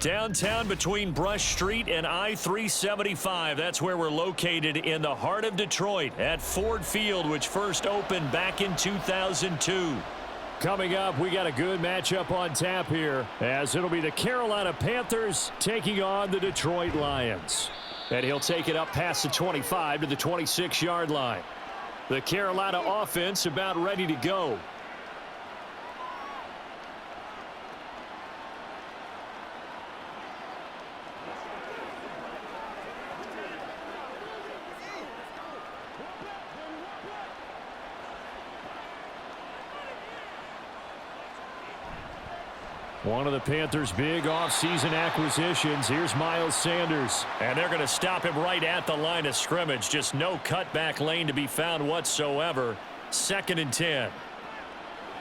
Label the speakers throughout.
Speaker 1: Downtown between Brush Street and I-375. That's where we're located in the heart of Detroit at Ford Field, which first opened back in 2002.
Speaker 2: Coming up, we got a good matchup on tap here, as it'll be the Carolina Panthers taking on the Detroit Lions. And he'll take it up past the 25 to the 26-yard line. The Carolina offense about ready to go. One of the Panthers' big offseason acquisitions. Here's Miles Sanders.
Speaker 1: And they're going to stop him right at the line of scrimmage. Just no cutback lane to be found whatsoever. 2nd and 10.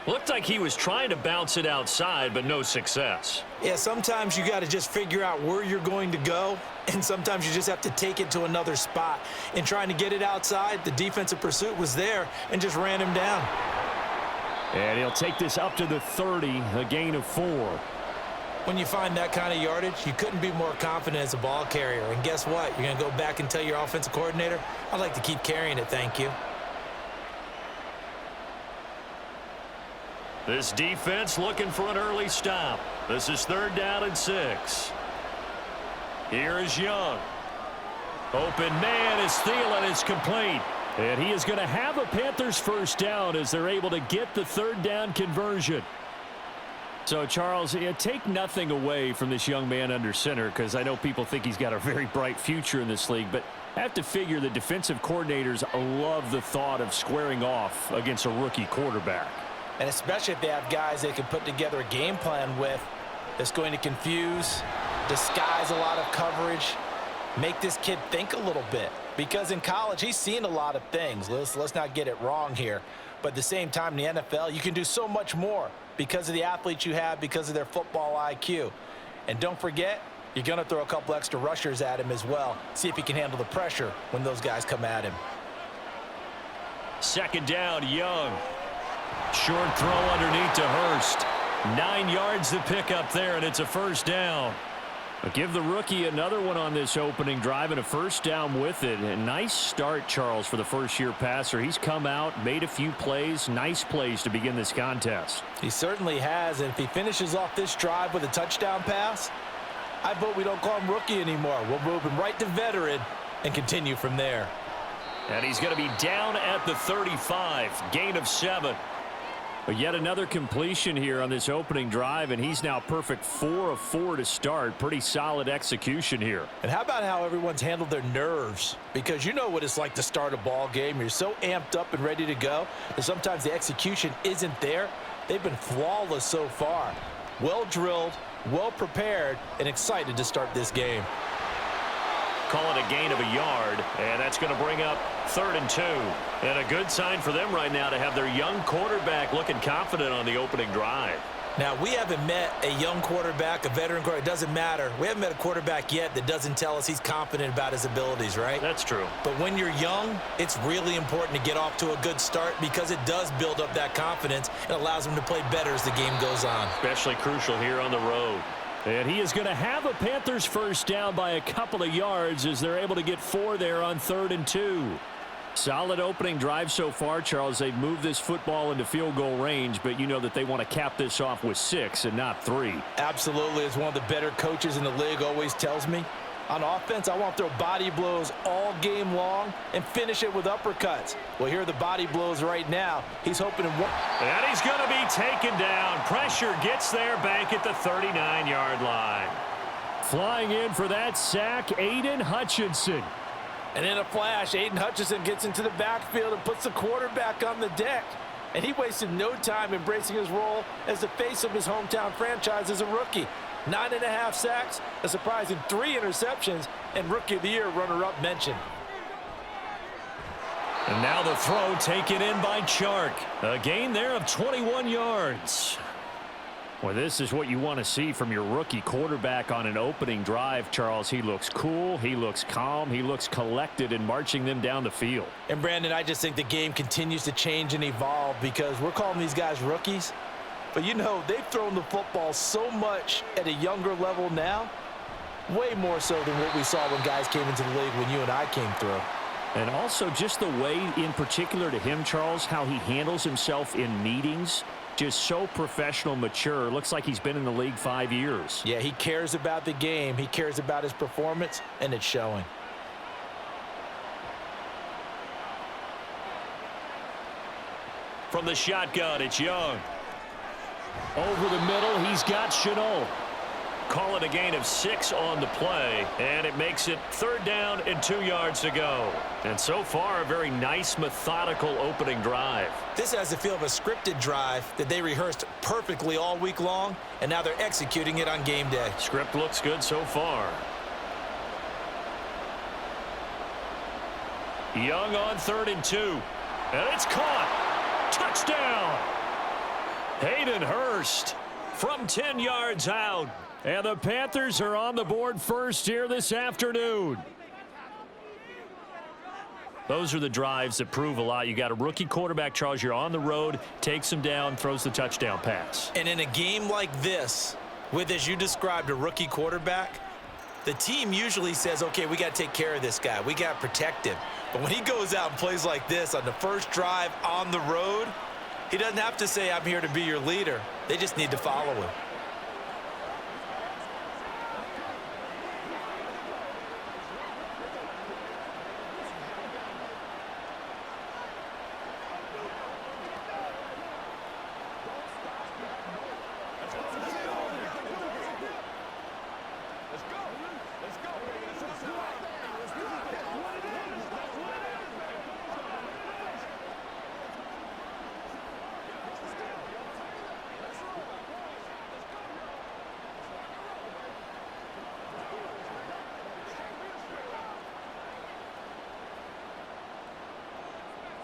Speaker 1: Looked like he was trying to bounce it outside, but no success.
Speaker 3: Yeah, sometimes you got to just figure out where you're going to go, and sometimes you just have to take it to another spot. In trying to get it outside, the defensive pursuit was there and just ran him down.
Speaker 2: And he'll take this up to the 30, a gain of 4.
Speaker 3: When you find that kind of yardage, you couldn't be more confident as a ball carrier. And guess what? You're going to go back and tell your offensive coordinator, I'd like to keep carrying it, thank you.
Speaker 1: This defense looking for an early stop. This is 3rd down and 6. Here is Young. Open man is Thielen. It's complete.
Speaker 2: And he is going to have a Panthers first down as they're able to get the 3rd down conversion. So, Charles, take nothing away from this young man under center, because I know people think he's got a very bright future in this league, but I have to figure the defensive coordinators love the thought of squaring off against a rookie quarterback.
Speaker 3: And especially if they have guys they can put together a game plan with that's going to confuse, disguise a lot of coverage, make this kid think a little bit. Because in college, he's seen a lot of things. Let's not get it wrong here. But at the same time, in the NFL, you can do so much more because of the athletes you have, because of their football IQ. And don't forget, you're going to throw a couple extra rushers at him as well. See if he can handle the pressure when those guys come at him.
Speaker 1: 2nd down, Young. Short throw underneath to Hurst. 9 yards to pick up there, and it's a first down.
Speaker 2: But give the rookie another one on this opening drive and a first down with it. A nice start, Charles, for the first-year passer. He's come out, made a few plays, nice plays to begin this contest.
Speaker 3: He certainly has, and if he finishes off this drive with a touchdown pass, I vote we don't call him rookie anymore. We'll move him right to veteran and continue from there.
Speaker 1: And he's going to be down at the 35, gain of 7.
Speaker 2: But yet another completion here on this opening drive, and he's now perfect 4 of 4 to start. Pretty solid execution here.
Speaker 3: And how about how everyone's handled their nerves? Because you know what it's like to start a ball game. You're so amped up and ready to go, and sometimes the execution isn't there. They've been flawless so far. Well drilled, well prepared, and excited to start this game.
Speaker 1: Call it a gain of a yard, and that's going to bring up 3rd and 2. And a good sign for them right now to have their young quarterback looking confident on the opening drive.
Speaker 3: Now, we haven't met a young quarterback, a veteran quarterback. It doesn't matter. We haven't met a quarterback yet that doesn't tell us he's confident about his abilities, right?
Speaker 1: That's true.
Speaker 3: But when you're young, it's really important to get off to a good start because it does build up that confidence and allows them to play better as the game goes on.
Speaker 1: Especially crucial here on the road.
Speaker 2: And he is going to have a Panthers first down by a couple of yards as they're able to get 4 there on 3rd and 2. Solid opening drive so far, Charles. They've moved this football into field goal range, but you know that they want to cap this off with 6 and not 3.
Speaker 3: Absolutely. As one of the better coaches in the league always tells me, on offense, I want to throw body blows all game long and finish it with uppercuts. Well, here are the body blows right now. He's hoping to...
Speaker 1: And he's going to be taken down. Pressure gets there back at the 39-yard line.
Speaker 2: Flying in for that sack, Aiden Hutchinson.
Speaker 3: And in a flash, Aiden Hutchinson gets into the backfield and puts the quarterback on the deck. And he wasted no time embracing his role as the face of his hometown franchise as a rookie. 9.5 sacks, a surprising 3 interceptions, and Rookie of the Year runner-up mention.
Speaker 1: And now the throw taken in by Chark. A gain there of 21 yards.
Speaker 2: Well, this is what you want to see from your rookie quarterback on an opening drive, Charles. He looks cool, he looks calm, he looks collected in marching them down the field.
Speaker 3: And, Brandon, I just think the game continues to change and evolve because we're calling these guys rookies. But, you know, they've thrown the football so much at a younger level now, way more so than what we saw when guys came into the league when you and I came through.
Speaker 2: And also just the way, in particular to him, Charles, how he handles himself in meetings, just so professional, mature. Looks like he's been in the league 5 years.
Speaker 3: Yeah, he cares about the game. He cares about his performance, and it's showing.
Speaker 1: From the shotgun, it's Young.
Speaker 2: Over the middle, he's got Chenault.
Speaker 1: Call it a gain of 6 on the play, and it makes it 3rd down and 2 yards to go. And so far, a very nice, methodical opening drive.
Speaker 3: This has the feel of a scripted drive that they rehearsed perfectly all week long, and now they're executing it on game day.
Speaker 1: Script looks good so far. Young on 3rd and 2. And it's caught. Touchdown. Hayden Hurst from 10 yards out.
Speaker 2: And the Panthers are on the board first here this afternoon.
Speaker 1: Those are the drives that prove a lot. You got a rookie quarterback, Charles. You're on the road, takes him down, throws the touchdown pass.
Speaker 3: And in a game like this, with, as you described, a rookie quarterback, the team usually says, okay, we got to take care of this guy. We got to protect him. But when he goes out and plays like this on the first drive on the road, he doesn't have to say, I'm here to be your leader. They just need to follow him.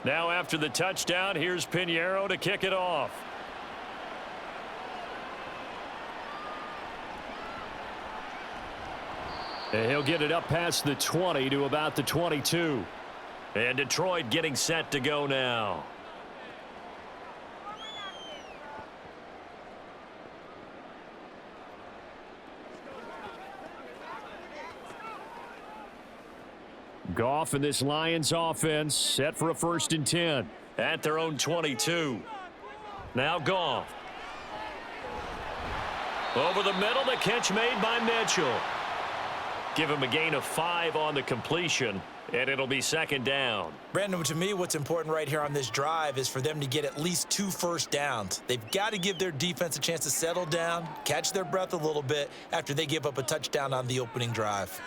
Speaker 1: Now after the touchdown, here's Pinheiro to kick it off.
Speaker 2: And he'll get it up past the 20 to about the 22.
Speaker 1: And Detroit getting set to go now.
Speaker 2: Goff and this Lions offense set for a 1st and 10.
Speaker 1: At their own 22. Now Goff. Over the middle, the catch made by Mitchell. Give him a gain of 5 on the completion, and it'll be 2nd down.
Speaker 3: Brandon, to me, what's important right here on this drive is for them to get at least 2 first downs. They've got to give their defense a chance to settle down, catch their breath a little bit after they give up a touchdown on the opening drive.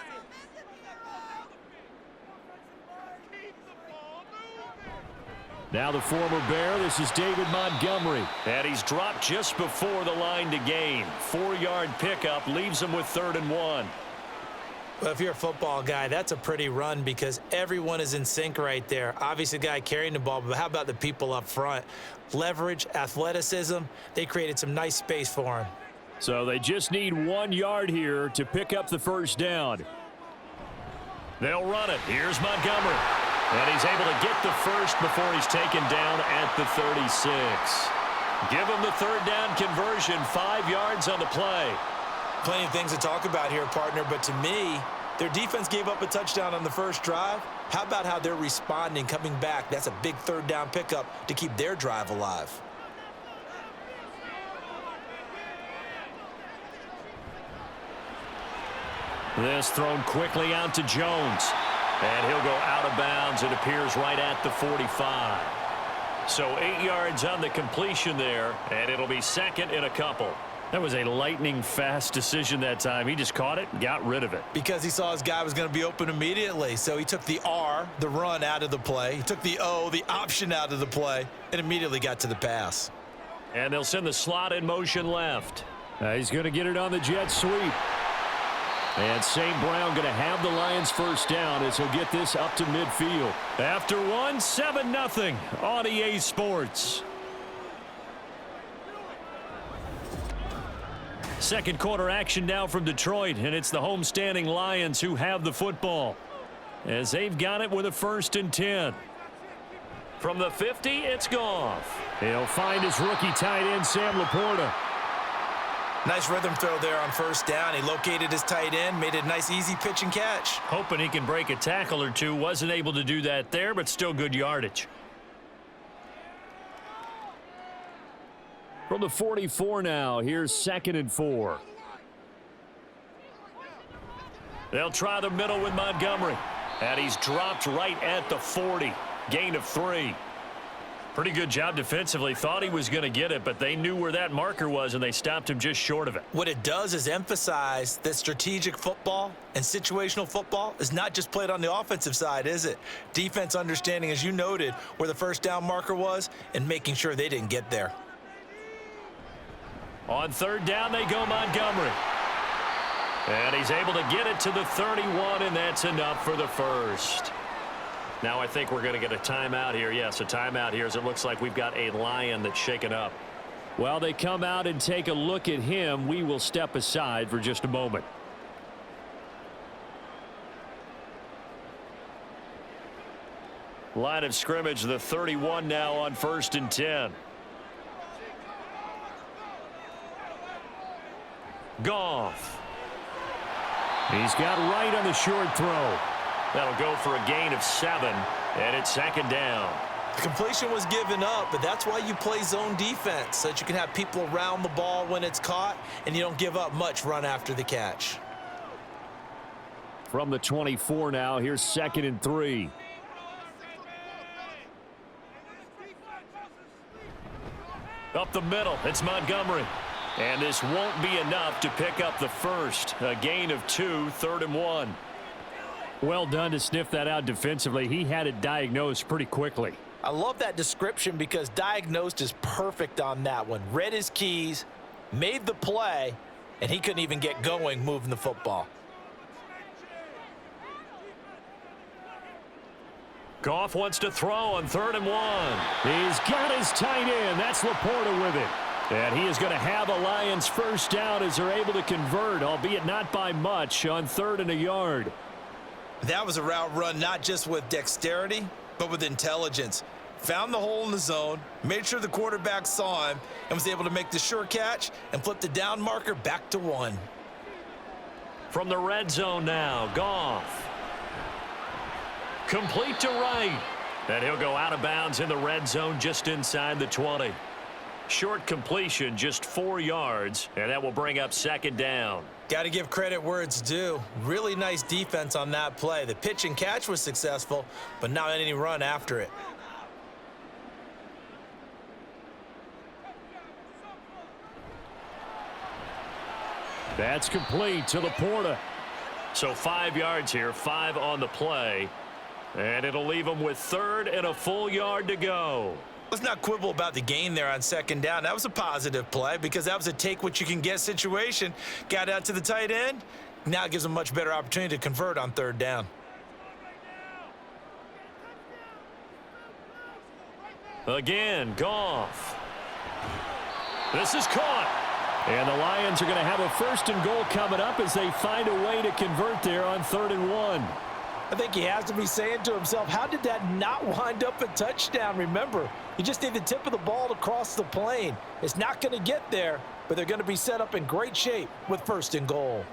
Speaker 2: Now the former Bear, this is David Montgomery.
Speaker 1: And he's dropped just before the line to gain. 4-yard pickup leaves him with 3rd and 1.
Speaker 3: Well, if you're a football guy, that's a pretty run because everyone is in sync right there. Obviously, the guy carrying the ball, but how about the people up front? Leverage, athleticism, they created some nice space for him.
Speaker 2: So they just need 1 yard here to pick up the 1st down.
Speaker 1: They'll run it. Here's Montgomery. And he's able to get the first before he's taken down at the 36. Give him the 3rd down conversion, 5 yards on the play.
Speaker 3: Plenty of things to talk about here, partner, but to me, their defense gave up a touchdown on the first drive. How about how they're responding, coming back? That's a big 3rd down pickup to keep their drive alive.
Speaker 1: This thrown quickly out to Jones. And he'll go out of bounds. It appears right at the 45. So 8 yards on the completion there, and it'll be 2nd and a couple.
Speaker 2: That was a lightning-fast decision that time. He just caught it and got rid of it.
Speaker 3: Because he saw his guy was going to be open immediately. So he took the R, the run, out of the play. He took the O, the option, out of the play, and immediately got to the pass.
Speaker 1: And they'll send the slot in motion left.
Speaker 2: He's going to get it on the jet sweep. And St. Brown going to have the Lions 1st down as he'll get this up to midfield.
Speaker 1: After 7-0 on EA Sports. 2nd quarter action now from Detroit, and it's the homestanding Lions who have the football as they've got it with a 1st and 10. From the 50, it's Goff.
Speaker 2: He'll find his rookie tight end, Sam Laporta.
Speaker 3: Nice rhythm throw there on first down. He located his tight end, made it a nice, easy pitch and catch.
Speaker 1: Hoping he can break a tackle or two. Wasn't able to do that there, but still good yardage.
Speaker 2: From the 44 now, here's 2nd and 4.
Speaker 1: They'll try the middle with Montgomery. And he's dropped right at the 40. Gain of 3. Pretty good job defensively. Thought he was going to get it, but they knew where that marker was, and they stopped him just short of it.
Speaker 3: What it does is emphasize that strategic football and situational football is not just played on the offensive side, is it? Defense understanding, as you noted, where the first down marker was and making sure they didn't get there.
Speaker 1: On 3rd down, they go Montgomery. And he's able to get it to the 31, and that's enough for the first. Now I think we're going to get a timeout here. Yes, a timeout here as it looks like we've got a Lion that's shaken up.
Speaker 2: While they come out and take a look at him, we will step aside for just a moment.
Speaker 1: Line of scrimmage, the 31 now on 1st and 10. Goff.
Speaker 2: He's got right on the short throw.
Speaker 1: That'll go for a gain of 7, and it's 2nd down.
Speaker 3: The completion was given up, but that's why you play zone defense, so that you can have people around the ball when it's caught, and you don't give up much run after the catch.
Speaker 2: From the 24 now, here's 2nd and 3.
Speaker 1: Up the middle, it's Montgomery. And this won't be enough to pick up the first. A gain of 2, 3rd and 1.
Speaker 2: Well done to sniff that out defensively. He had it diagnosed pretty quickly.
Speaker 3: I love that description because diagnosed is perfect on that one. Read his keys, made the play, and he couldn't even get going moving the football.
Speaker 1: Goff wants to throw on 3rd and 1.
Speaker 2: He's got his tight end. That's Laporta with it. And he is going to have a Lions first down as they're able to convert, albeit not by much, on 3rd and a yard.
Speaker 3: That was a route run not just with dexterity, but with intelligence. Found the hole in the zone, made sure the quarterback saw him, and was able to make the sure catch and flip the down marker back to 1.
Speaker 1: From the red zone now, Goff. Complete to right. And he'll go out of bounds in the red zone just inside the 20. Short completion, just 4 yards, and that will bring up 2nd down.
Speaker 3: Got to give credit where it's due. Really nice defense on that play. The pitch and catch was successful, but not any run after it.
Speaker 2: That's complete to Laporta.
Speaker 1: So 5 yards here, 5 on the play, and it'll leave them with 3rd and a full yard to go.
Speaker 3: Let's not quibble about the gain there on 2nd down. That was a positive play because that was a take-what-you-can-get situation. Got out to the tight end. Now it gives them a much better opportunity to convert on 3rd down.
Speaker 1: Again, Goff. This is caught.
Speaker 2: And the Lions are going to have a 1st and goal coming up as they find a way to convert there on 3rd and 1.
Speaker 3: I think he has to be saying to himself, how did that not wind up a touchdown? Remember, you just need the tip of the ball to cross the plane. It's not going to get there, but they're going to be set up in great shape with 1st and goal.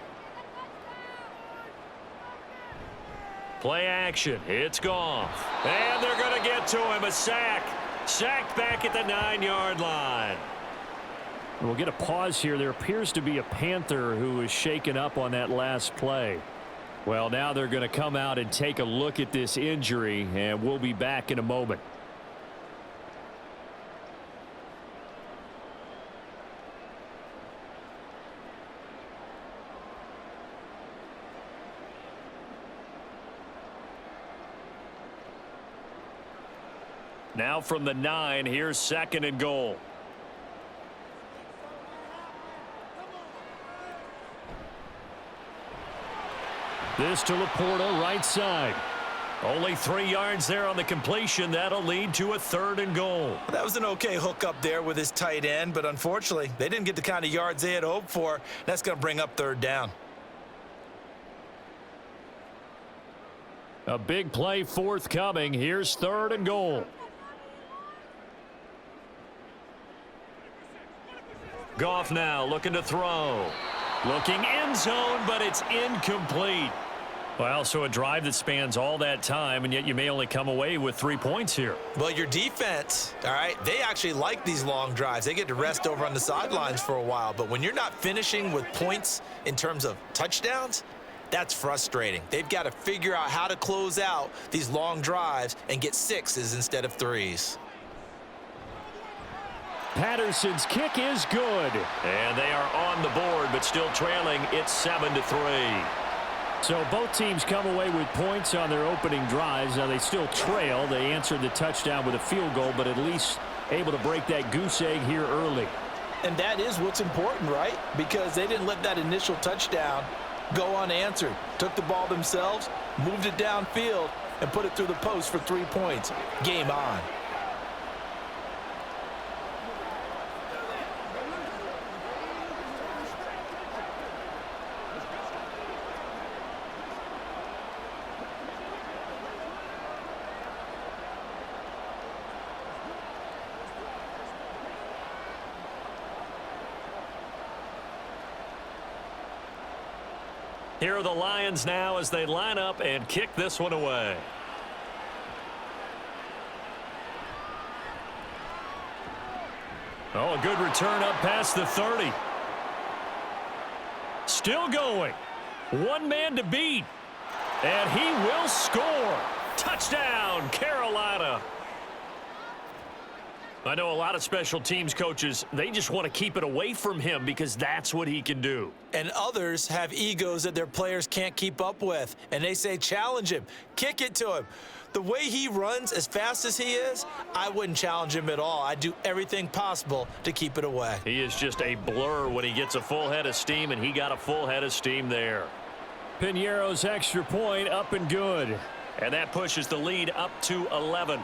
Speaker 1: Play action. It's Goff. And they're going to get to him. A sack. Sacked back at the 9-yard line.
Speaker 2: We'll get a pause here. There appears to be a Panther who was shaken up on that last play. Well, now they're going to come out and take a look at this injury, and we'll be back in a moment.
Speaker 1: Now from the 9, here's 2nd and goal.
Speaker 2: This to Laporta, right side.
Speaker 1: Only 3 yards there on the completion. That'll lead to a 3rd and goal.
Speaker 3: That was an okay hook up there with his tight end, but unfortunately, they didn't get the kind of yards they had hoped for. That's going to bring up 3rd down.
Speaker 2: A big play forthcoming. Here's 3rd and goal.
Speaker 1: Goff now looking to throw.
Speaker 2: Looking end zone, but it's incomplete.
Speaker 1: Well, so a drive that spans all that time, and yet you may only come away with 3 points here.
Speaker 3: Well, your defense, all right, they actually like these long drives. They get to rest over on the sidelines for a while. But when you're not finishing with points in terms of touchdowns, that's frustrating. They've got to figure out how to close out these long drives and get 6s instead of 3s.
Speaker 2: Patterson's kick is good.
Speaker 1: And they are on the board, but still trailing. It's 7-3.
Speaker 2: So both teams come away with points on their opening drives. Now they still trail. They answered the touchdown with a field goal, but at least able to break that goose egg here early.
Speaker 3: And that is what's important, right? Because they didn't let that initial touchdown go unanswered. Took the ball themselves, moved it downfield, and put it through the post for 3 points. Game on.
Speaker 1: Here are the Lions now as they line up and kick this one away. Oh, a good return up past the 30. Still going. One man to beat. And he will score. Touchdown, Carolina. I know a lot of special teams coaches, they just want to keep it away from him because that's what he can do.
Speaker 3: And others have egos that their players can't keep up with. And they say, challenge him, kick it to him. The way he runs as fast as he is, I wouldn't challenge him at all. I'd do everything possible to keep it away.
Speaker 1: He is just a blur when he gets a full head of steam, and he got a full head of steam there.
Speaker 2: Piñeiro's extra point up and good.
Speaker 1: And that pushes the lead up to 11.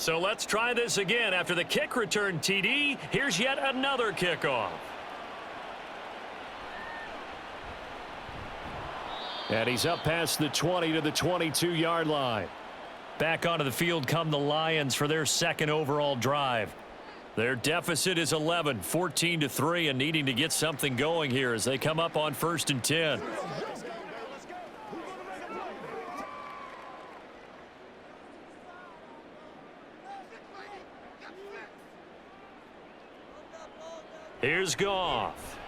Speaker 1: So let's try this again. After the kick return TD, here's yet another kickoff.
Speaker 2: And he's up past the 20 to the 22-yard line.
Speaker 1: Back onto the field come the Lions for their second overall drive. Their deficit is 11, 14-3, and needing to get something going here as they come up on 1st and 10. Here's Goff.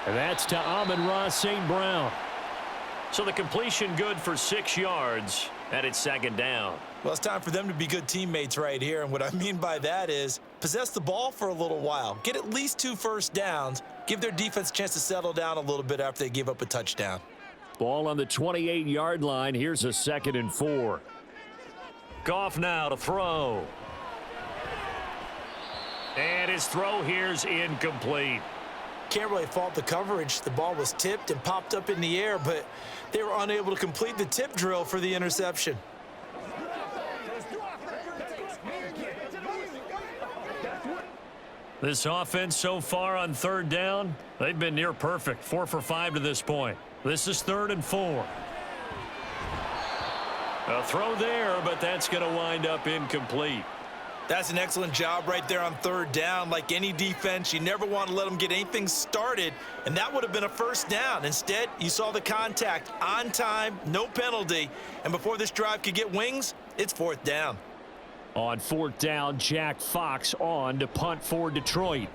Speaker 2: And that's to Amon-Ra St. Brown.
Speaker 1: So the completion good for 6 yards, and it's 2nd down.
Speaker 3: Well, it's time for them to be good teammates right here. And what I mean by that is possess the ball for a little while. Get at least 2 first downs. Give their defense a chance to settle down a little bit after they give up a touchdown.
Speaker 2: Ball on the 28-yard line. Here's a 2nd and 4.
Speaker 1: Goff now to throw. And his throw here's incomplete.
Speaker 3: Can't really fault the coverage. The ball was tipped and popped up in the air, but they were unable to complete the tip drill for the interception.
Speaker 1: This offense so far on 3rd down, they've been near perfect. 4 for 5 to this point. This is 3rd and 4. A throw there, but that's going to wind up incomplete.
Speaker 3: That's an excellent job right there on 3rd down. Like any defense, you never want to let them get anything started, and that would have been a 1st down. Instead, you saw the contact on time, no penalty, and before this drive could get wings, it's 4th down.
Speaker 2: On 4th down, Jack Fox on to punt for Detroit.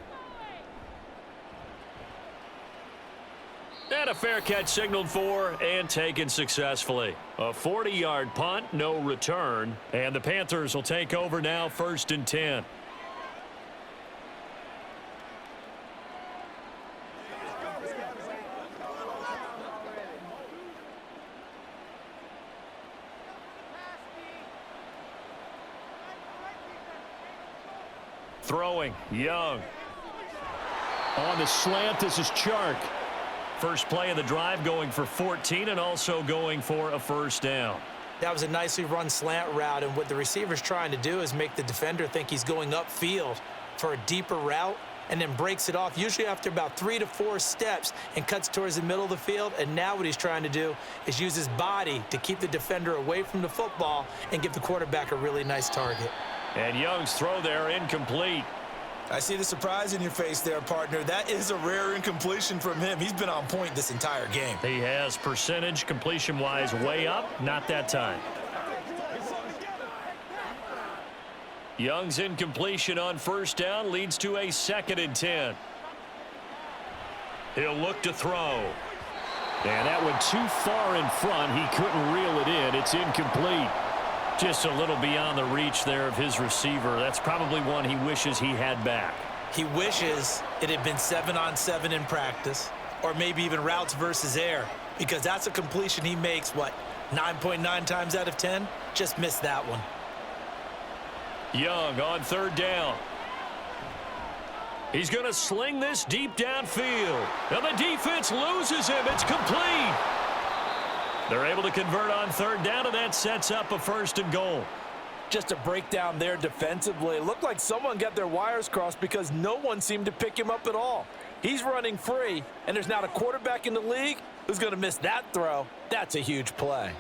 Speaker 1: And a fair catch signaled for and taken successfully. A 40-yard punt, no return. And the Panthers will take over now 1st and 10. throwing. Young.
Speaker 2: On the slant, this is Chark.
Speaker 1: First play of the drive going for 14 and also going for a first down.
Speaker 3: That was a nicely run slant route, and what the receiver's trying to do is make the defender think he's going upfield for a deeper route and then breaks it off, usually after about 3 to 4 steps, and cuts towards the middle of the field. And now what he's trying to do is use his body to keep the defender away from the football and give the quarterback a really nice target.
Speaker 1: And Young's throw there incomplete.
Speaker 3: I see the surprise in your face there, partner. That is a rare incompletion from him. He's been on point this entire game.
Speaker 1: He has percentage completion-wise way up, not that time. Young's incompletion on first down leads to a 2nd and 10. He'll look to throw.
Speaker 2: And that went too far in front. He couldn't reel it in. It's incomplete.
Speaker 1: Just a little beyond the reach there of his receiver. That's probably one he wishes he had back.
Speaker 3: He wishes it had been 7-on-7 in practice, or maybe even routes versus air, because that's a completion he makes, 9.9 times out of 10? Just missed that one.
Speaker 1: Young on 3rd down. He's going to sling this deep downfield. And the defense loses him. It's complete. They're able to convert on 3rd down, and that sets up a 1st and goal.
Speaker 3: Just a breakdown there defensively. It looked like someone got their wires crossed because no one seemed to pick him up at all. He's running free, and there's not a quarterback in the league who's going to miss that throw. That's a huge play.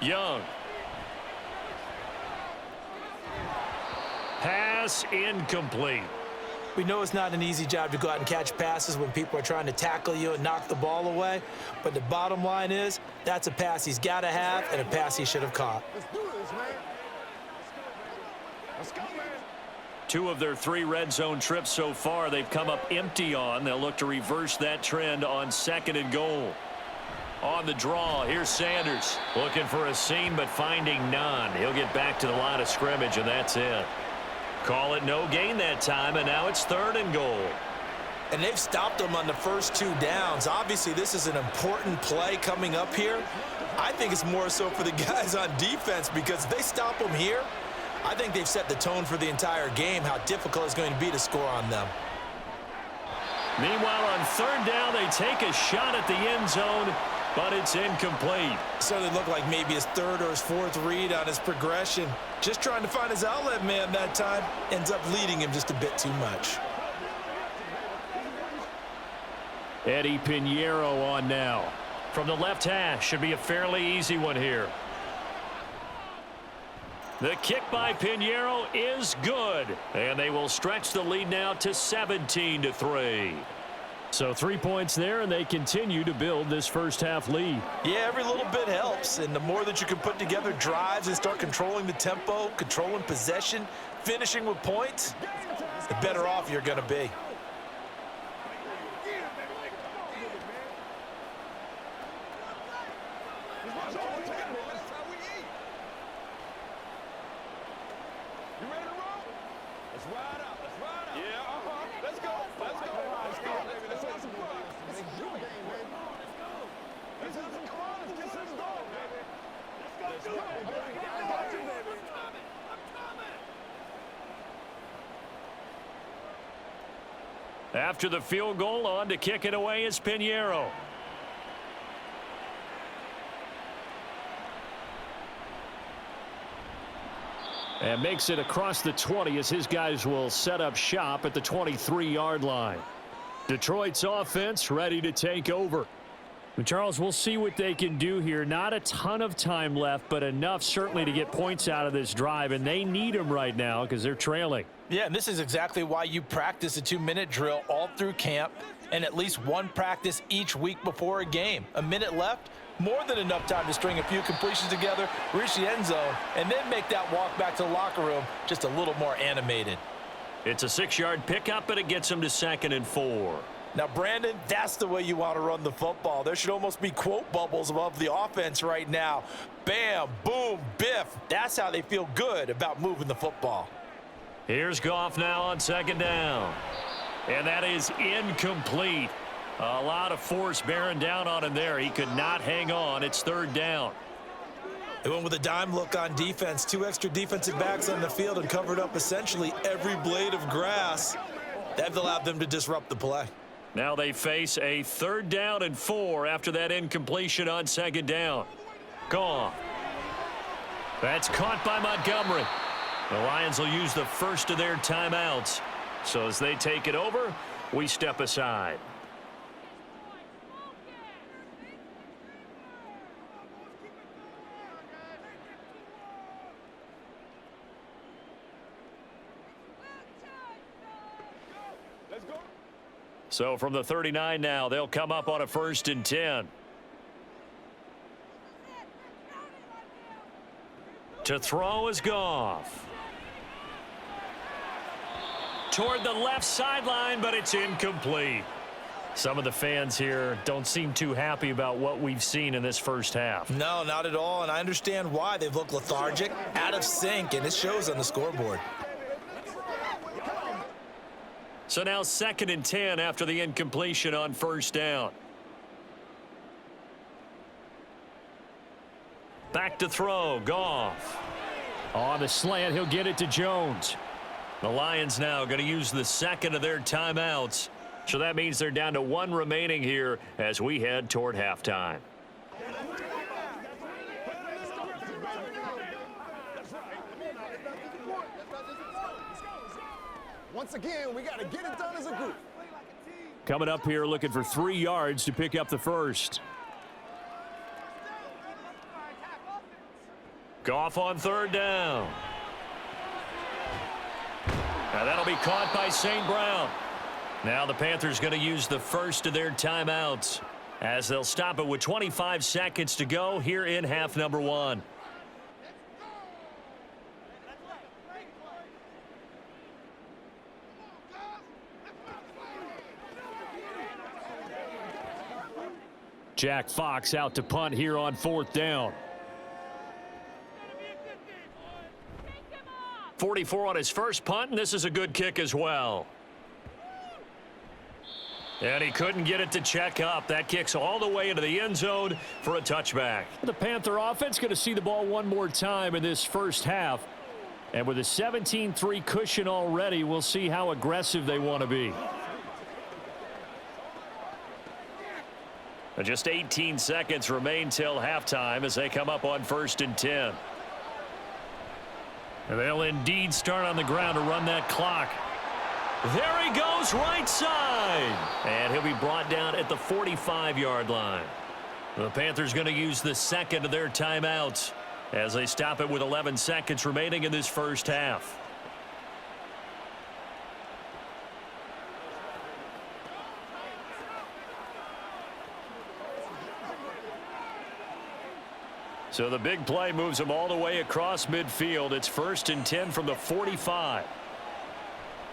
Speaker 1: Young. Pass incomplete.
Speaker 3: We know it's not an easy job to go out and catch passes when people are trying to tackle you and knock the ball away, but the bottom line is that's a pass he's got to have and a pass he should have caught.
Speaker 4: Let's do this, man. Let's go, man.
Speaker 1: 2 of their 3 red zone trips so far they've come up empty on. They'll look to reverse that trend on 2nd and goal. On the draw, here's Sanders. Looking for a seam, but finding none. He'll get back to the line of scrimmage, and that's it. Call it no gain that time, and now it's 3rd and goal.
Speaker 3: And they've stopped them on the first 2 downs. Obviously, this is an important play coming up here. I think it's more so for the guys on defense, because if they stop them here, I think they've set the tone for the entire game, how difficult it's going to be to score on them.
Speaker 1: Meanwhile, on 3rd down, they take a shot at the end zone, but it's incomplete.
Speaker 3: Certainly looked like maybe his 3rd or his 4th read on his progression. Just trying to find his outlet man that time. Ends up leading him just a bit too much.
Speaker 2: Eddie Pinheiro on now.
Speaker 1: From the left hash, should be a fairly easy one here. The kick by Pinheiro is good, and they will stretch the lead now to 17-3.
Speaker 2: So 3 points there, and they continue to build this first half lead.
Speaker 3: Yeah, every little bit helps, and the more that you can put together drives and start controlling the tempo, controlling possession, finishing with points, the better off you're going to be.
Speaker 1: After the field goal, on to kick it away is Pinheiro.
Speaker 2: And makes it across the 20 as his guys will set up shop at the 23-yard line. Detroit's offense ready to take over. And Charles, we'll see what they can do here. Not a ton of time left, but enough certainly to get points out of this drive, and they need them right now because they're trailing.
Speaker 3: Yeah, and this is exactly why you practice a 2-minute drill all through camp and at least one practice each week before a game. A minute left, more than enough time to string a few completions together, reach the end zone, and then make that walk back to the locker room just a little more animated.
Speaker 1: It's a 6-yard pickup, and it gets him to 2nd and 4.
Speaker 3: Now, Brandon, that's the way you want to run the football. There should almost be quote bubbles above the offense right now. Bam, boom, biff. That's how they feel good about moving the football.
Speaker 1: Here's Goff now on 2nd down. And that is incomplete. A lot of force bearing down on him there. He could not hang on. It's 3rd down.
Speaker 3: They went with a dime look on defense. 2 extra defensive backs on the field and covered up essentially every blade of grass. That allowed them to disrupt the play.
Speaker 1: Now they face a 3rd down and 4 after that incompletion on 2nd down. Gone. That's caught by Montgomery. The Lions will use the first of their timeouts. So as they take it over, we step aside. So from the 39 now, they'll come up on a 1st and 10. To throw is Goff. Toward the left sideline, but it's incomplete. Some of the fans here don't seem too happy about what we've seen in this first half.
Speaker 3: No, not at all, and I understand why. They've looked lethargic, out of sync, and it shows on the scoreboard.
Speaker 1: So now 2nd and 10 after the incompletion on 1st down. Back to throw, Goff.
Speaker 2: On the slant, he'll get it to Jones.
Speaker 1: The Lions now going to use the 2nd of their timeouts. So that means they're down to 1 remaining here as we head toward halftime.
Speaker 4: Once again, we got to get it done as a group.
Speaker 2: Coming up here looking for 3 yards to pick up the first.
Speaker 1: Goff on 3rd down. Now that'll be caught by St. Brown. Now the Panthers going to use the first of their timeouts as they'll stop it with 25 seconds to go here in half number 1.
Speaker 2: Jack Fox out to punt here on 4th down.
Speaker 1: 44 on his first punt, and this is a good kick as well. And he couldn't get it to check up. That kicks all the way into the end zone for a touchback.
Speaker 2: The Panther offense going to see the ball one more time in this first half. And with a 17-3 cushion already, we'll see how aggressive they want to be.
Speaker 1: Just 18 seconds remain till halftime as they come up on 1st and 10. And they'll indeed start on the ground to run that clock. There he goes, right side. And he'll be brought down at the 45-yard line. The Panthers going to use the 2nd of their timeouts as they stop it with 11 seconds remaining in this first half. So the big play moves them all the way across midfield. It's 1st and 10 from the 45.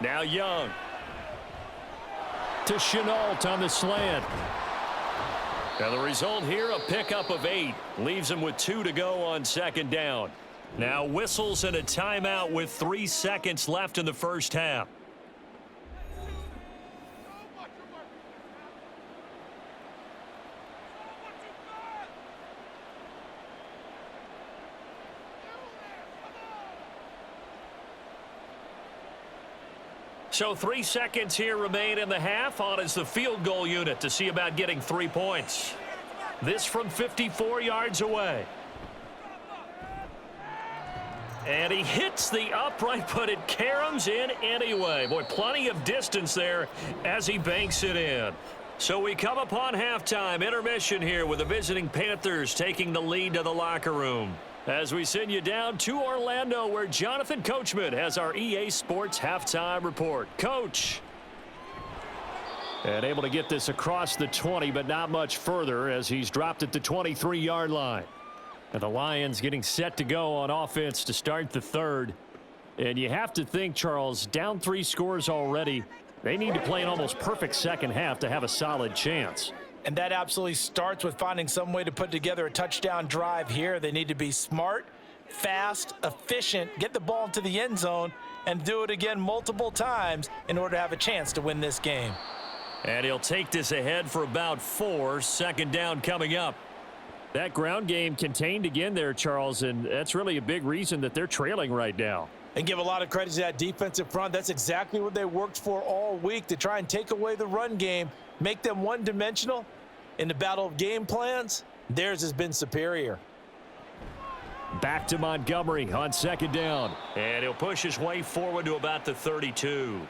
Speaker 1: Now Young.
Speaker 2: To Chenault on the slant.
Speaker 1: Now the result here, a pickup of 8. Leaves him with 2 to go on 2nd down. Now whistles and a timeout with 3 seconds left in the first half. So 3 seconds here remain in the half. On is the field goal unit to see about getting 3 points. This from 54 yards away. And he hits the upright, but it caroms in anyway. Boy, plenty of distance there as he banks it in. So we come upon halftime intermission here with the visiting Panthers taking the lead to the locker room. As we send you down to Orlando, where Jonathan Coachman has our EA Sports halftime report. Coach.
Speaker 2: And able to get this across the 20, but not much further as he's dropped at the 23-yard line. And the Lions getting set to go on offense to start the third. And you have to think, Charles, down 3 scores already. They need to play an almost perfect second half to have a solid chance.
Speaker 3: And that absolutely starts with finding some way to put together a touchdown drive here. They need to be smart, fast, efficient, get the ball into the end zone, and do it again multiple times in order to have a chance to win this game.
Speaker 1: And he'll take this ahead for about 4. Second down coming up.
Speaker 2: That ground game contained again there, Charles, and that's really a big reason that they're trailing right now.
Speaker 3: And give a lot of credit to that defensive front. That's exactly what they worked for all week, to try and take away the run game, make them one-dimensional. In the battle of game plans, theirs has been superior.
Speaker 2: Back to Montgomery on second down.
Speaker 1: And he'll push his way forward to about the 32.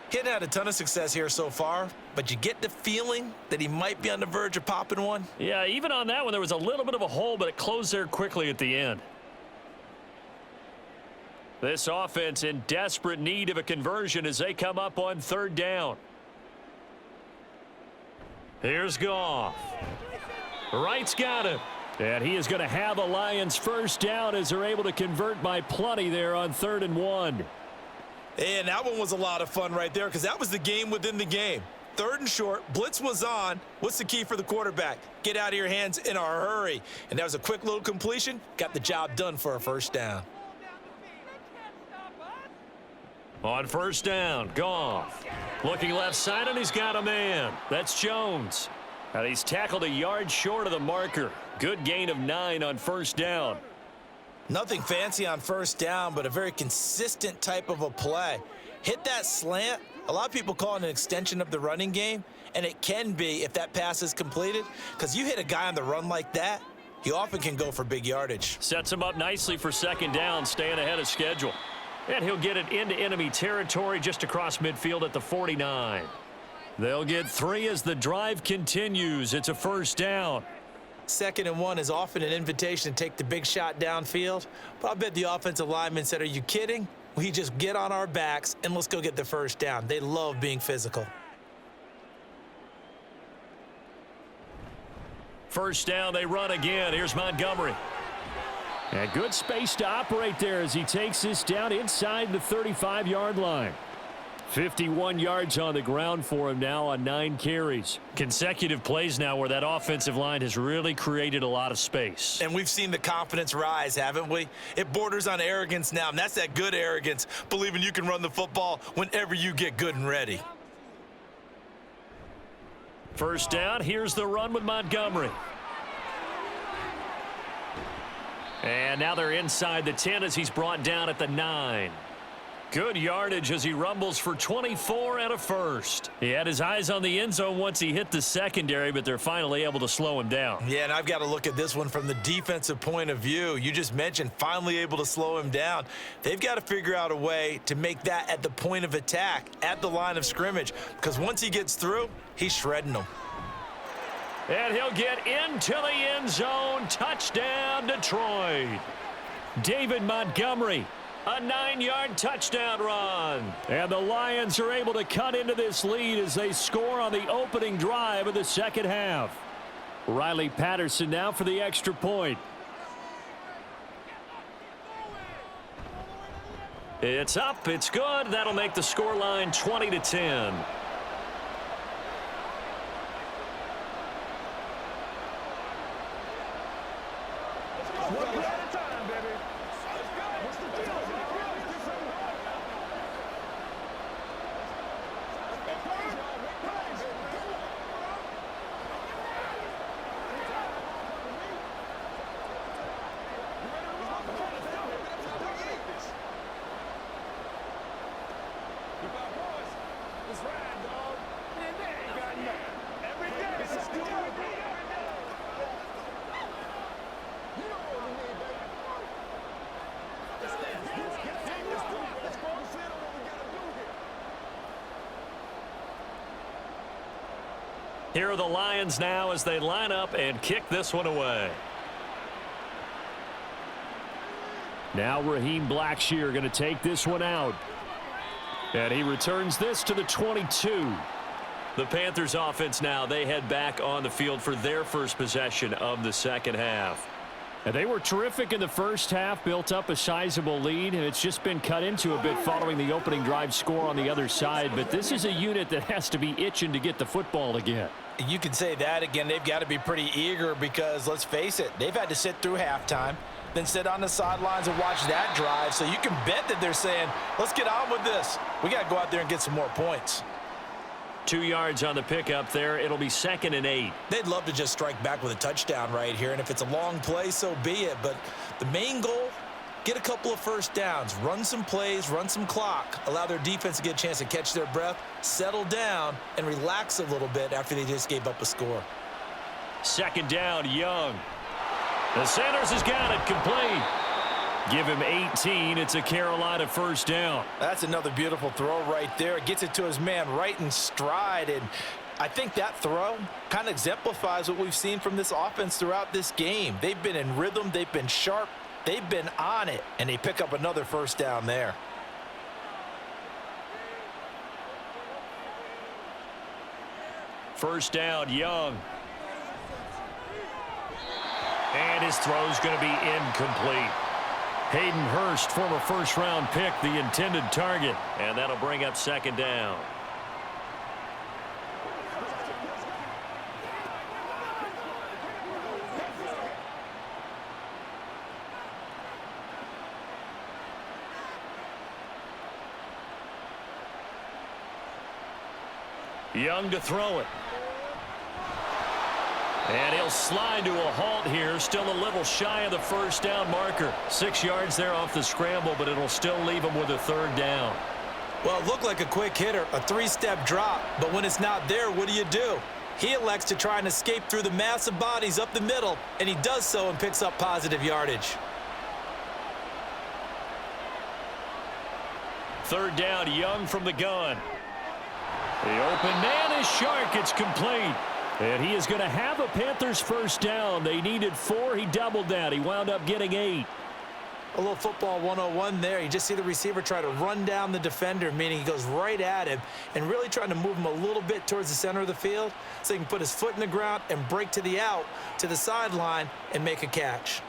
Speaker 3: He hadn't had a ton of success here so far, but you get the feeling that he might be on the verge of popping one.
Speaker 1: Yeah, even on that one, there was a little bit of a hole, but it closed there quickly at the end. This offense in desperate need of a conversion as they come up on third down. Here's Goff. Wright's got him.
Speaker 2: And he is going to have a Lions first down as they're able to convert by plenty there on 3rd and 1.
Speaker 3: And that one was a lot of fun right there, because that was the game within the game. 3rd and short, blitz was on. What's the key for the quarterback? Get out of your hands in a hurry. And that was a quick little completion. Got the job done for a first down.
Speaker 1: On first down, Goff. Looking left side, and he's got a man. That's Jones. And he's tackled a yard short of the marker. Good gain of 9 on first down.
Speaker 3: Nothing fancy on first down, but a very consistent type of a play. Hit that slant. A lot of people call it an extension of the running game, and it can be if that pass is completed, because you hit a guy on the run like that, he often can go for big yardage.
Speaker 1: Sets him up nicely for second down, staying ahead of schedule. And he'll get it into enemy territory just across midfield at the 49. They'll get 3 as the drive continues. It's a first down.
Speaker 3: 2nd and 1 is often an invitation to take the big shot downfield. But I bet the offensive lineman said, are you kidding? We just get on our backs and let's go get the first down. They love being physical.
Speaker 1: First down, they run again. Here's Montgomery.
Speaker 2: And good space to operate there as he takes this down inside the 35-yard line. 51 yards on the ground for him now on 9 carries.
Speaker 1: Consecutive plays now where that offensive line has really created a lot of space.
Speaker 3: And we've seen the confidence rise, haven't we? It borders on arrogance now, and that's that good arrogance, believing you can run the football whenever you get good and ready.
Speaker 1: First down, here's the run with Montgomery. And now they're inside the 10 as he's brought down at the 9. Good yardage as he rumbles for 24 and a first. He had his eyes on the end zone once he hit the secondary, but they're finally able to slow him down.
Speaker 3: Yeah, and I've got to look at this one from the defensive point of view. You just mentioned finally able to slow him down. They've got to figure out a way to make that at the point of attack, at the line of scrimmage, because once he gets through, he's shredding them.
Speaker 1: And he'll get into the end zone. Touchdown, Detroit.
Speaker 2: David Montgomery.
Speaker 1: A 9-yard touchdown run.
Speaker 2: And the Lions are able to cut into this lead as they score on the opening drive of the second half. Riley Patterson now for the extra point.
Speaker 1: It's up. It's good. That'll make the scoreline 20-10. Here are the Lions now as they line up and kick this one away.
Speaker 2: Now Raheem Blackshear going to take this one out. And he returns this to the 22.
Speaker 1: The Panthers offense now, they head back on the field for their first possession of the second half.
Speaker 2: And they were terrific in the first half, built up a sizable lead, and it's just been cut into a bit following the opening drive score on the other side. But this is a unit that has to be itching to get the football again.
Speaker 3: You can say that again. They've got to be pretty eager because, let's face it, they've had to sit through halftime, then sit on the sidelines and watch that drive. So you can bet that they're saying, let's get on with this. We got to go out there and get some more points.
Speaker 1: 2 yards on the pickup there. It'll be 2nd and 8.
Speaker 3: They'd love to just strike back with a touchdown right here, and if it's a long play, so be it. But the main goal, get a couple of first downs, run some plays, run some clock, allow their defense to get a chance to catch their breath, settle down, and relax a little bit after they just gave up a score.
Speaker 1: 2nd down, Young. The Sanders has got it complete. Give him 18. It's a Carolina first down.
Speaker 3: That's another beautiful throw right there. It gets it to his man right in stride. And I think that throw kind of exemplifies what we've seen from this offense throughout this game. They've been in rhythm. They've been sharp. They've been on it. And they pick up another first down there.
Speaker 1: First down, Young. And his throw's going to be incomplete.
Speaker 2: Hayden Hurst, former first-round pick, the intended target.
Speaker 1: And that'll bring up 2nd down. Young to throw it. And he'll slide to a halt here, still a little shy of the first down marker. 6 yards there off the scramble, but it'll still leave him with a 3rd down.
Speaker 3: Well, it looked like a quick hitter, a 3-step drop, but when it's not there, what do? He elects to try and escape through the massive bodies up the middle, and he does so and picks up positive yardage.
Speaker 1: 3rd down, Young from the gun.
Speaker 2: The open man is Shark. It's complete. And he is going to have a Panthers first down. They needed 4. He doubled that. He wound up getting 8.
Speaker 3: A little football 101 there. You just see the receiver try to run down the defender, meaning he goes right at him and really trying to move him a little bit towards the center of the field so he can put his foot in the ground and break to the out, to the sideline, and make a catch.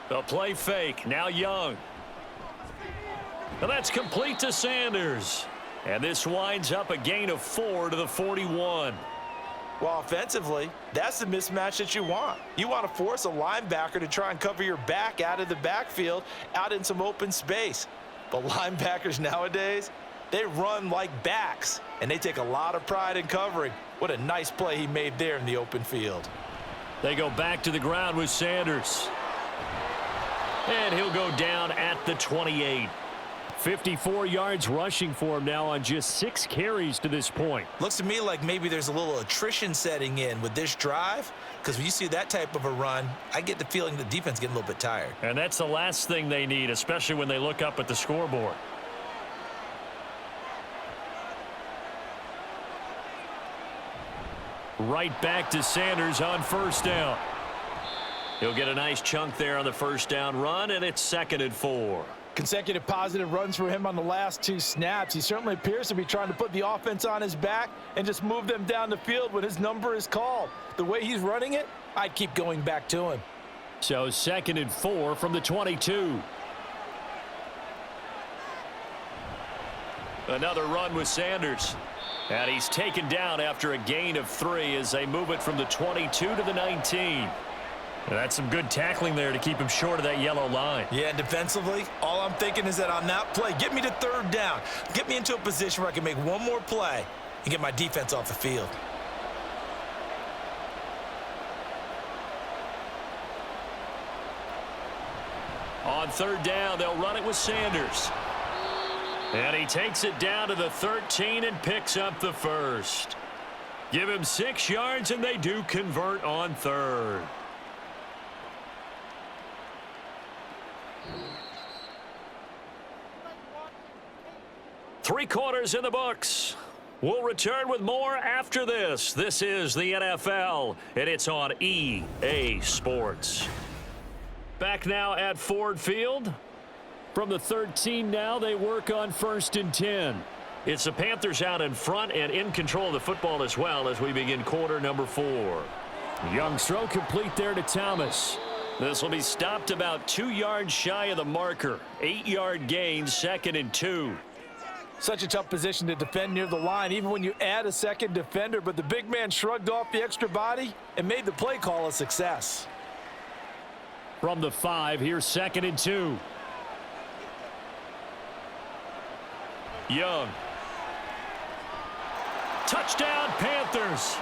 Speaker 1: The play fake. Now Young. Well, that's complete to Sanders. And this winds up a gain of 4 to the 41.
Speaker 3: Well, offensively, that's the mismatch that you want. You want to force a linebacker to try and cover your back out of the backfield, out in some open space. But linebackers nowadays, they run like backs, and they take a lot of pride in covering. What a nice play he made there in the open field.
Speaker 1: They go back to the ground with Sanders. And he'll go down at the 28.
Speaker 2: 54 yards rushing for him now on just 6 carries to this point.
Speaker 3: Looks to me like maybe there's a little attrition setting in with this drive, because when you see that type of a run, I get the feeling the defense getting a little bit tired.
Speaker 1: And that's the last thing they need, especially when they look up at the scoreboard. Right back to Sanders on first down. He'll get a nice chunk there on the first down run, and it's 2nd and 4.
Speaker 3: Consecutive positive runs for him on the last 2 snaps. He certainly appears to be trying to put the offense on his back and just move them down the field when his number is called. The way he's running it, I'd keep going back to him.
Speaker 2: So 2nd and 4 from the 22.
Speaker 1: Another run with Sanders. And he's taken down after a gain of 3 as they move it from the 22 to the 19. That's some good tackling there to keep him short of that yellow line.
Speaker 3: Yeah, and defensively, all I'm thinking is that on that play, get me to 3rd down. Get me into a position where I can make one more play and get my defense off the field.
Speaker 1: On 3rd down, they'll run it with Sanders. And he takes it down to the 13 and picks up the first. Give him 6 yards, and they do convert on 3rd. 3 quarters in the books. We'll return with more after this. This is the NFL, and it's on EA Sports. Back now at Ford Field.
Speaker 2: From the 13 now, they work on 1st and 10.
Speaker 1: It's the Panthers out in front and in control of the football as well as we begin quarter number 4.
Speaker 2: Young throw complete there to Thomas.
Speaker 1: This will be stopped about 2 yards shy of the marker. 8-yard gain, 2nd and 2.
Speaker 3: Such a tough position to defend near the line, even when you add a second defender, but the big man shrugged off the extra body and made the play call a success.
Speaker 2: From the 5, here's 2nd and 2.
Speaker 1: Young. Touchdown, Panthers.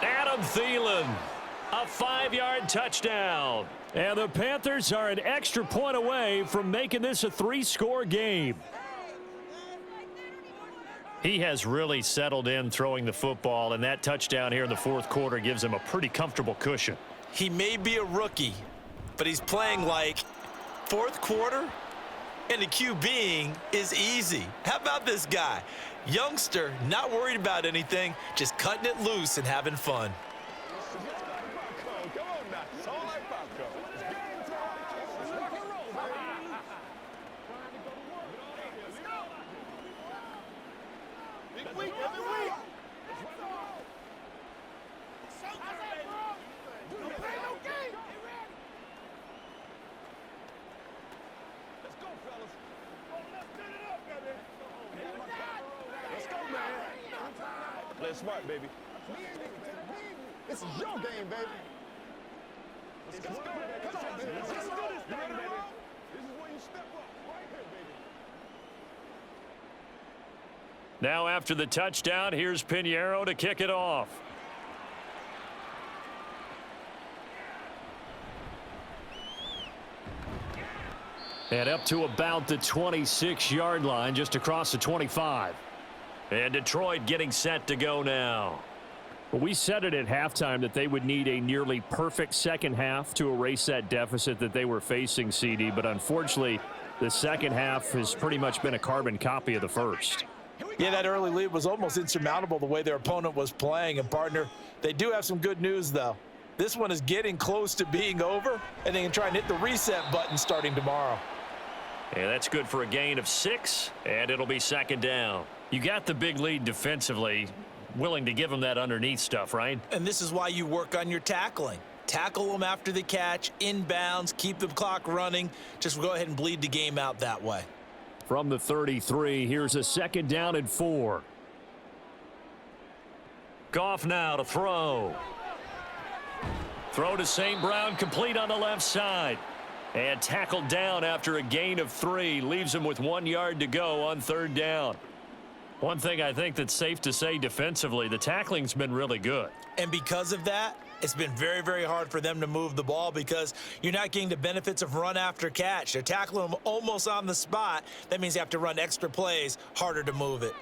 Speaker 1: Adam Thielen. A 5-yard touchdown.
Speaker 2: And the Panthers are an extra point away from making this a 3-score game.
Speaker 1: He has really settled in throwing the football, and that touchdown here in the 4th quarter gives him a pretty comfortable cushion.
Speaker 3: He may be a rookie, but he's playing like 4th quarter, and the QBing is easy. How about this guy? Youngster, not worried about anything, just cutting it loose and having fun.
Speaker 4: Play smart, baby. This is your game, baby. Let's go. Come on, baby. Let's do this thing, baby. This is where you step up. Right here, baby.
Speaker 1: Now after the touchdown, here's Pinheiro to kick it off.
Speaker 2: And up to about the 26-yard line, just across the 25.
Speaker 1: And Detroit getting set to go now.
Speaker 2: Well, we said it at halftime that they would need a nearly perfect second half to erase that deficit that they were facing, CD. But unfortunately, the second half has pretty much been a carbon copy of the first.
Speaker 3: Yeah, that early lead was almost insurmountable the way their opponent was playing. And, partner, they do have some good news, though. This one is getting close to being over, and they can try and hit the reset button starting tomorrow.
Speaker 1: And that's good for a gain of 6, and it'll be 2nd down. You got the big lead defensively, willing to give them that underneath stuff, right?
Speaker 3: And this is why you work on your tackling. Tackle them after the catch, inbounds, keep the clock running. Just go ahead and bleed the game out that way.
Speaker 2: From the 33, here's a 2nd down and 4.
Speaker 1: Goff now to throw. Throw to St. Brown, complete on the left side. And tackled down after a gain of 3. Leaves him with 1 yard to go on 3rd down. One thing I think that's safe to say defensively, the tackling's been really good.
Speaker 3: And because of that, it's been very, very hard for them to move the ball because you're not getting the benefits of run after catch. They're tackling them almost on the spot. That means you have to run extra plays, harder to move it.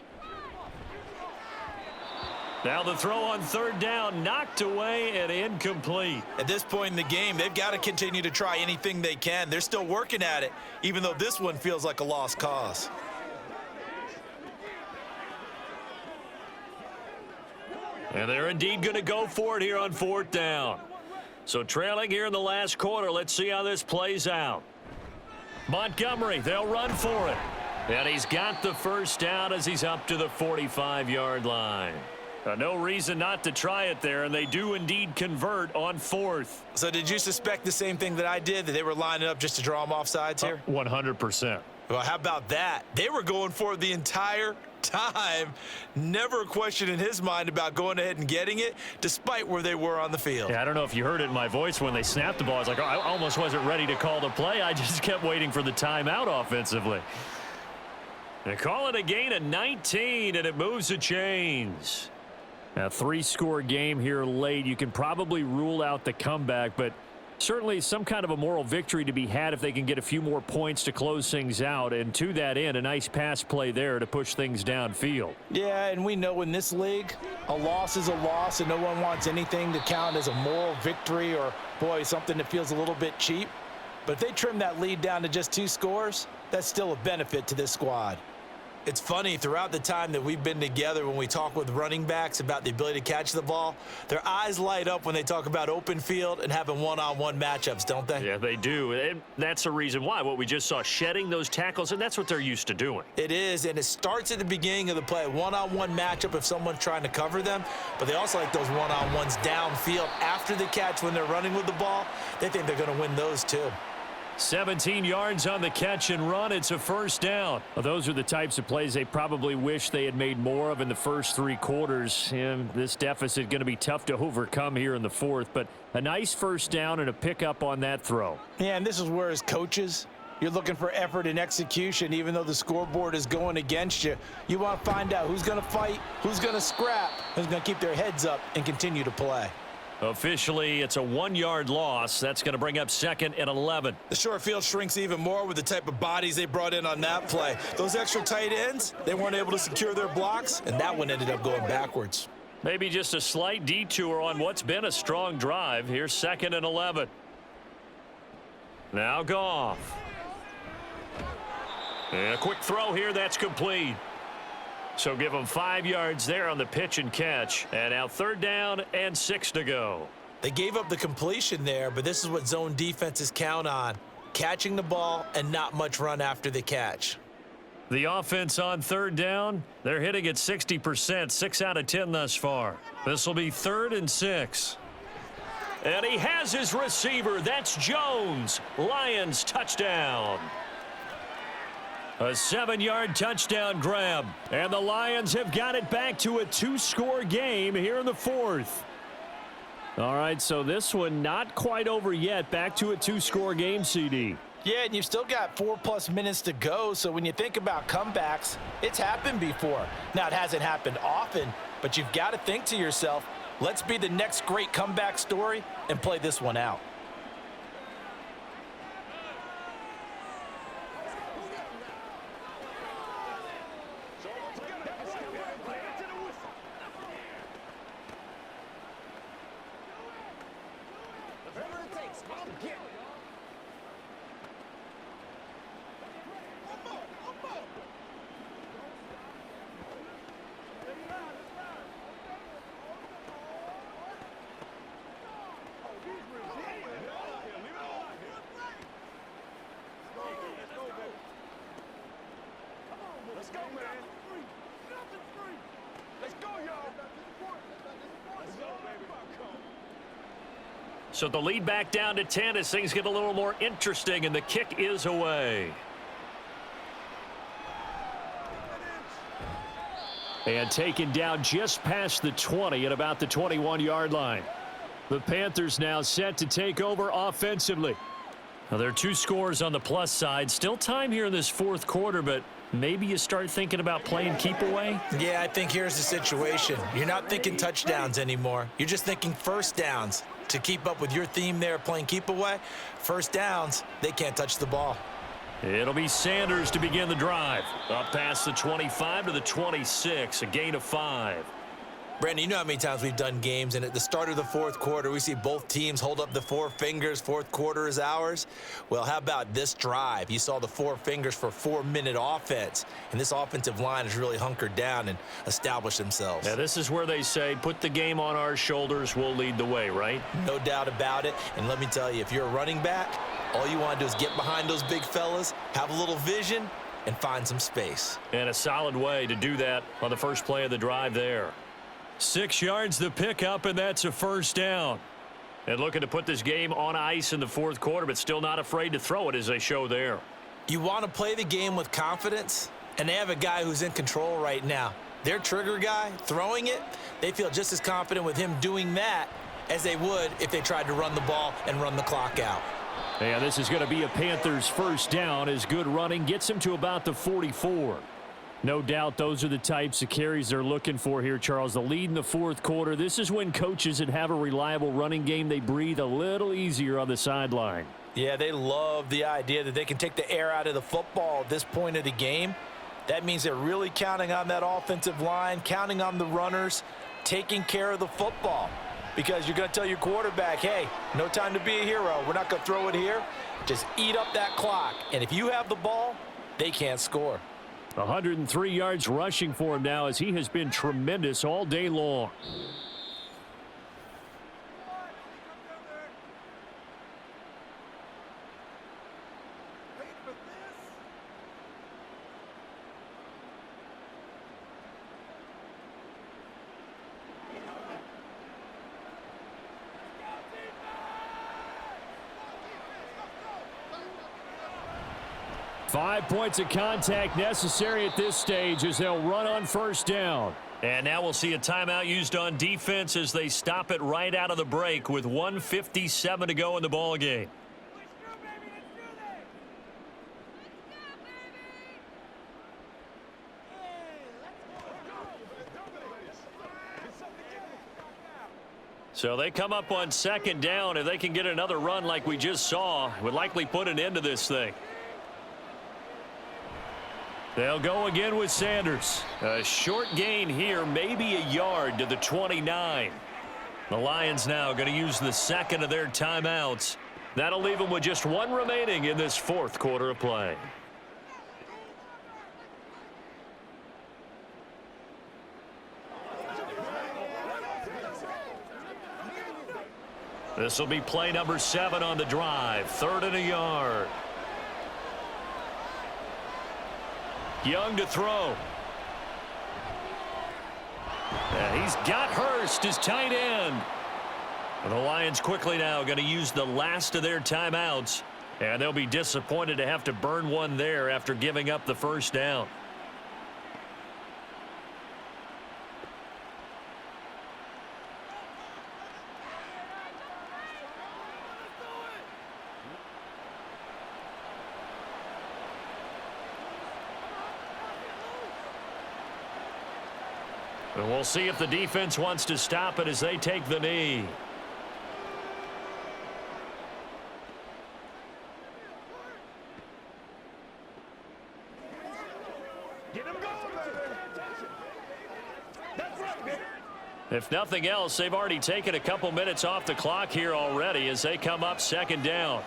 Speaker 1: Now the throw on 3rd down, knocked away and incomplete.
Speaker 3: At this point in the game, they've got to continue to try anything they can. They're still working at it, even though this one feels like a lost cause.
Speaker 1: And they're indeed going to go for it here on 4th down. So trailing here in the last quarter, let's see how this plays out. Montgomery, they'll run for it. And he's got the 1st down as he's up to the 45-yard line. No reason not to try it there, and they do indeed convert on 4th.
Speaker 3: So did you suspect the same thing that I did, that they were lining up just to draw them off sides here?
Speaker 1: 100%.
Speaker 3: Well, how about that? They were going for it the entire time. Never a question in his mind about going ahead and getting it, despite where they were on the field.
Speaker 1: Yeah, I don't know if you heard it in my voice when they snapped the ball. I was like, oh, I almost wasn't ready to call the play. I just kept waiting for the timeout offensively. They call it a gain of 19, and it moves the chains.
Speaker 2: A 3-score game here late. You can probably rule out the comeback, but certainly some kind of a moral victory to be had if they can get a few more points to close things out. And to that end, a nice pass play there to push things downfield.
Speaker 3: Yeah, and we know in this league, a loss is a loss, and no one wants anything to count as a moral victory or, boy, something that feels a little bit cheap. But if they trim that lead down to just 2 scores, that's still a benefit to this squad. It's funny, throughout the time that we've been together, when we talk with running backs about the ability to catch the ball, their eyes light up when they talk about open field and having one-on-one matchups, don't they?
Speaker 1: Yeah, they do. And that's the reason why. What we just saw, shedding those tackles, and that's what they're used to doing.
Speaker 3: It is, and it starts at the beginning of the play, one-on-one matchup if someone's trying to cover them, but they also like those one-on-ones downfield after the catch when they're running with the ball. They think they're going to win those too.
Speaker 2: 17 yards on the catch and run. It's a first down. Well, those are the types of plays they probably wish they had made more of in the first 3 quarters. And this deficit going to be tough to overcome here in the fourth. But a nice first down and a pickup on that throw.
Speaker 3: Yeah, and this is where, as coaches, you're looking for effort and execution. Even though the scoreboard is going against you, you want to find out who's going to fight, who's going to scrap, who's going to keep their heads up and continue to play.
Speaker 1: Officially, it's a 1-yard loss. That's going to bring up 2nd and 11.
Speaker 3: The short field shrinks even more with the type of bodies they brought in on that play. Those extra tight ends, they weren't able to secure their blocks, and that one ended up going backwards.
Speaker 1: Maybe just a slight detour on what's been a strong drive. Here's 2nd and 11. Now Goff. And a quick throw here. That's complete. So give them 5 yards there on the pitch and catch. And now 3rd down and 6 to go.
Speaker 3: They gave up the completion there, but this is what zone defenses count on. Catching the ball and not much run after the catch.
Speaker 1: The offense on 3rd down, they're hitting at 60%, 6 out of 10 thus far. This will be 3rd and 6. And he has his receiver. That's Jones. Lions touchdown. A 7-yard touchdown grab.
Speaker 2: And the Lions have got it back to a 2-score game here in the fourth. All right, so this one not quite over yet. Back to a 2-score game, CD.
Speaker 3: Yeah, and you've still got 4+ minutes to go, so when you think about comebacks, it's happened before. Now, it hasn't happened often, but you've got to think to yourself, let's be the next great comeback story and play this one out.
Speaker 4: Let's go, man. Let's go, y'all. Let's go, baby.
Speaker 1: So the lead back down to 10 as things get a little more interesting, and the kick is away.
Speaker 2: And taken down just past the 20 at about the 21-yard line. The Panthers now set to take over offensively.
Speaker 1: Now, there are 2 scores on the plus side. Still time here in this fourth quarter, but maybe you start thinking about playing keep away?
Speaker 3: Yeah, I think here's the situation. You're not thinking touchdowns anymore. You're just thinking first downs. To keep up with your theme there, playing keep away, first downs, they can't touch the ball.
Speaker 1: It'll be Sanders to begin the drive. Up past the 25 to the 26, a gain of 5.
Speaker 3: Brandon, you know how many times we've done games, and at the start of the fourth quarter, we see both teams hold up the 4 fingers, fourth quarter is ours. Well, how about this drive? You saw the 4 fingers for 4-minute offense, and this offensive line has really hunkered down and established themselves.
Speaker 1: Now, this is where they say, put the game on our shoulders, we'll lead the way, right?
Speaker 3: No doubt about it, and let me tell you, if you're a running back, all you want to do is get behind those big fellas, have a little vision, and find some space.
Speaker 1: And a solid way to do that on the first play of the drive there.
Speaker 2: 6 yards the pickup, and that's a first down.
Speaker 1: And looking to put this game on ice in the fourth quarter, but still not afraid to throw it as they show there.
Speaker 3: You want to play the game with confidence, and they have a guy who's in control right now. Their trigger guy, throwing it, they feel just as confident with him doing that as they would if they tried to run the ball and run the clock out.
Speaker 2: And this is going to be a Panthers first down as good running gets him to about the 44. No doubt those are the types of carries they're looking for here, Charles. The lead in the fourth quarter. This is when coaches that have a reliable running game, they breathe a little easier on the sideline.
Speaker 3: Yeah, they love the idea that they can take the air out of the football at this point of the game. That means they're really counting on that offensive line, counting on the runners, taking care of the football. Because you're going to tell your quarterback, hey, no time to be a hero. We're not going to throw it here. Just eat up that clock. And if you have the ball, they can't score.
Speaker 2: 103 yards rushing for him now as he has been tremendous all day long. Five points of contact necessary at this stage as they'll run on first down.
Speaker 1: And now we'll see a timeout used on defense as they stop it right out of the break with 1:57 to go in the ball game. So they come up on second down. If they can get another run like we just saw, would likely put an end to this thing.
Speaker 2: They'll go again with Sanders.
Speaker 1: A short gain here, maybe a yard to the 29. The Lions now going to use the second of their timeouts. That'll leave them with just one remaining in this fourth quarter of play. This will be play number 7 on the drive. 3rd and a yard. Young to throw. And he's got Hurst, his tight end. The Lions quickly now going to use the last of their timeouts. And they'll be disappointed to have to burn one there after giving up the first down. And we'll see if the defense wants to stop it as they take the knee.
Speaker 4: Get him going, baby. That's right, baby.
Speaker 1: If nothing else, they've already taken a couple minutes off the clock here already as they come up second down.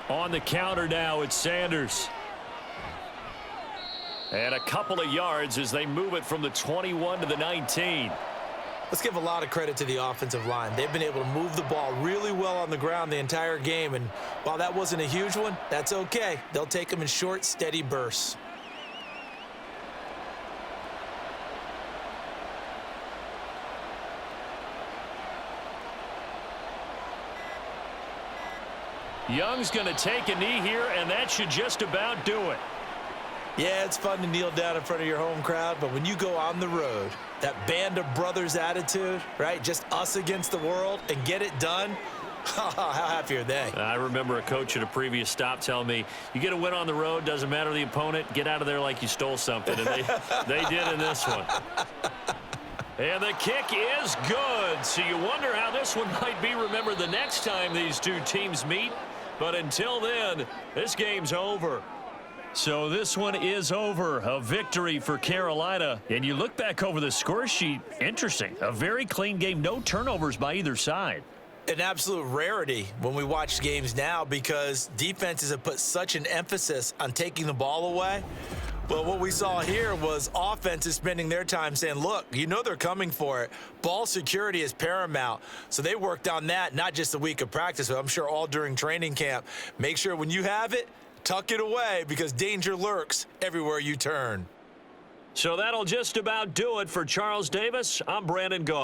Speaker 2: On the counter now, it's Sanders.
Speaker 1: And a couple of yards as they move it from the 21 to the 19.
Speaker 3: Let's give a lot of credit to the offensive line. They've been able to move the ball really well on the ground the entire game. And while that wasn't a huge one, that's okay. They'll take them in short, steady bursts.
Speaker 1: Young's going to take a knee here, and that should just about do it.
Speaker 3: Yeah, it's fun to kneel down in front of your home crowd, but when you go on the road, that band of brothers attitude, right, just us against the world, and get it done, how happy are they?
Speaker 1: I remember a coach at a previous stop telling me, you get a win on the road, doesn't matter the opponent, get out of there like you stole something, and they did in this one. And the kick is good, so you wonder how this one might be remembered the next time these two teams meet, but until then, this game's over. So this one is over. A victory for Carolina. And you look back over the score sheet. Interesting. A very clean game. No turnovers by either side.
Speaker 3: An absolute rarity when we watch games now because defenses have put such an emphasis on taking the ball away. Well, what we saw here was offenses spending their time saying, look, you know they're coming for it. Ball security is paramount. So they worked on that, not just a week of practice, but I'm sure all during training camp. Make sure when you have it, tuck it away because danger lurks everywhere you turn.
Speaker 1: So that'll just about do it for Charles Davis. I'm Brandon Gaw.